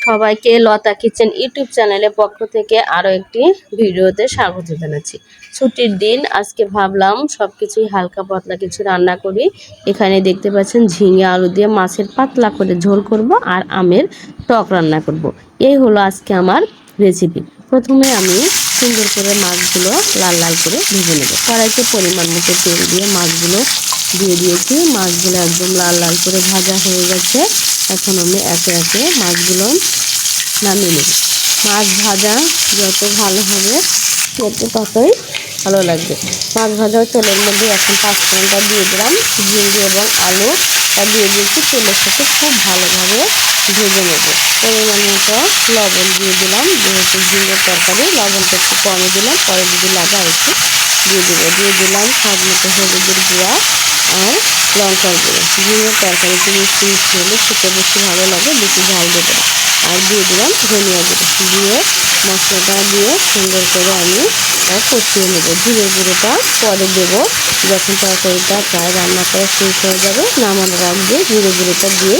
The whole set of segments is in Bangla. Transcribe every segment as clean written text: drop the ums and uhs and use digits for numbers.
সবাইকে লতা কিচেন ইউটিউব চ্যানেলের পক্ষ থেকে আরও একটি ভিডিওতে স্বাগত জানাচ্ছি। ছুটির দিন আজকে ভাবলাম সবকিছুই হালকা পাতলা কিছু রান্না করি। এখানে দেখতে পাচ্ছেন ঝিঙে আলু দিয়ে মাছের পাতলা করে ঝোল করব আর আমের টক রান্না করব। এই হলো আজকে আমার রেসিপি। প্রথমে আমি সুন্দর করে মাছগুলো লাল লাল করে ভেজে নেব। কড়াইতে পরিমাণ মতো তেল দিয়ে মাছগুলো দিয়ে দিয়েছি। মাছগুলো একদম লাল লাল করে ভাজা হয়ে গেছে। এখন আমি একে একে মাছগুলো নামিয়ে নেব। মাছ ভাজা যত ভালো হবে খেতে ততই ভালো লাগবে। মাছ ভাজা তেলের মধ্যে এখন 5 ফোড়নটা দিয়ে দিলাম, ঝিঙ্গে এবং আলুটা দিয়ে দিয়েছি। তেলের সাথে খুব ভালোভাবে ভেজে নেব। পরিমাণ মতো লবণ দিয়ে দিলাম, যেহেতু ঝিঙ্গের তরকারি লবণটা একটু কমে দিলাম, পরে যদি লাগে একটু দিয়ে দিলাম স্বাদ মতো হলুদের গুঁড়া আর লঙ্কার গুঁড়ো। ঝিঙের তরকারিতে মিষ্টি মিষ্টি হলে খেতে বেশি ভালো লাগে, বেশি ঝাল দেবো না। আর দিয়ে দিলাম ধনিয়া গুঁড়ো। দিয়ে মশলাটা দিয়ে সুন্দর করে আমি কষিয়ে নেব। জিরে গুঁড়োটা পরে দেবো যখন তরকারিটা প্রায় রান্না করা শেষ হয়ে যাবে। নামানোর আগে জিরে গুঁড়োটা দিয়ে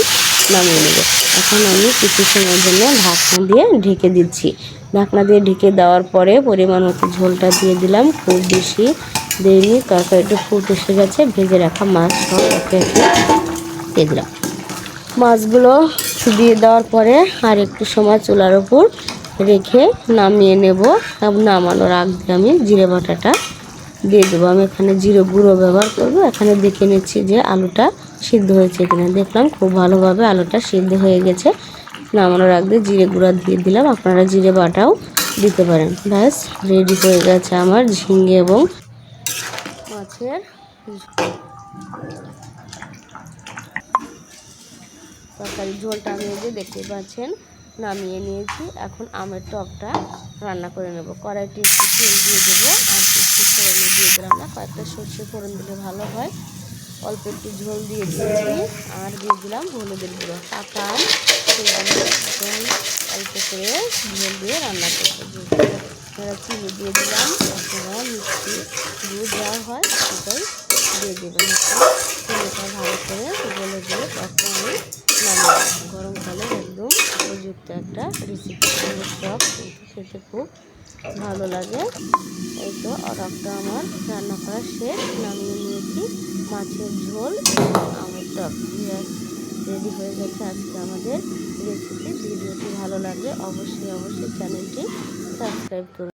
নামিয়ে নেব। এখন আমি কিছু সময়ের জন্য ঢাকনা দিয়ে ঢেকে দিচ্ছি। ঢাকনা দিয়ে ঢেকে দেওয়ার পরে পরিমাণ মতো ঝোলটা দিয়ে দিলাম। খুব বেশি দেয়নি, তরকারিটা ফুট এসে গেছে। ভেজে রাখা মাছ সব একে একে দিয়ে দিলাম। মাছগুলো দিয়ে দেওয়ার পরে আর একটু সময় চুলার উপর রেখে নামিয়ে নেব। নামানোর আগে আমি জিরে বাটাটা দিয়ে দেবো। আমি এখানে জিরে গুঁড়ো ব্যবহার করব। এখানে দেখে নিচ্ছি যে আলুটা সিদ্ধ হয়েছে কিনা। দেখলাম খুব ভালোভাবে আলুটা সিদ্ধ হয়ে গেছে। নামানোর আগে জিরে গুঁড়া দিয়ে দিলাম, আপনারা জিরে বাটাও দিতে পারেন। ব্যাস রেডি হয়ে গেছে আমার ঝিঙে এবং মাছের তরকারি ঝোলটা আমি এই যে দেখতে পাচ্ছেন নামিয়ে নিয়েছি। এখন আমের টকটা রান্না করে নেব। কড়াইটি একটু তেল দিয়ে দেবো আর একটু ফোড়নে দিয়ে দিলাম না, কয়েকটা সর্ষে ফোড়ন দিলে ভালো হয়। অল্প একটু ঝোল দিয়ে দিয়েছি আর দিয়ে দিলাম হলুদের গুঁড়ো। পাকা আম অল্প করে ঝোল দিয়ে রান্না করবো। চিনি দিয়ে দিলাম, আপনারা মিষ্টি দুধ দেওয়া হয় সেটাই দিয়ে দেবেন। চিনিটা ভালো করে গলে দিয়ে তখন আমি নামিয়ে গরমকালে একদম উপযুক্ত একটা রেসিপি। আমের টক কিন্তু খেতে খুব ভালো লাগে। এই তো টকটা আমার রান্না করা শেষ, নামিয়ে নিয়েছি। মাছের ঝোল এবং আমের টক রেডি হয়ে গেছে আজকে আমাদের রেসিপি। ভিডিওটি ভালো লাগলে অবশ্যই চ্যানেলটি সাবস্ক্রাইব করুন।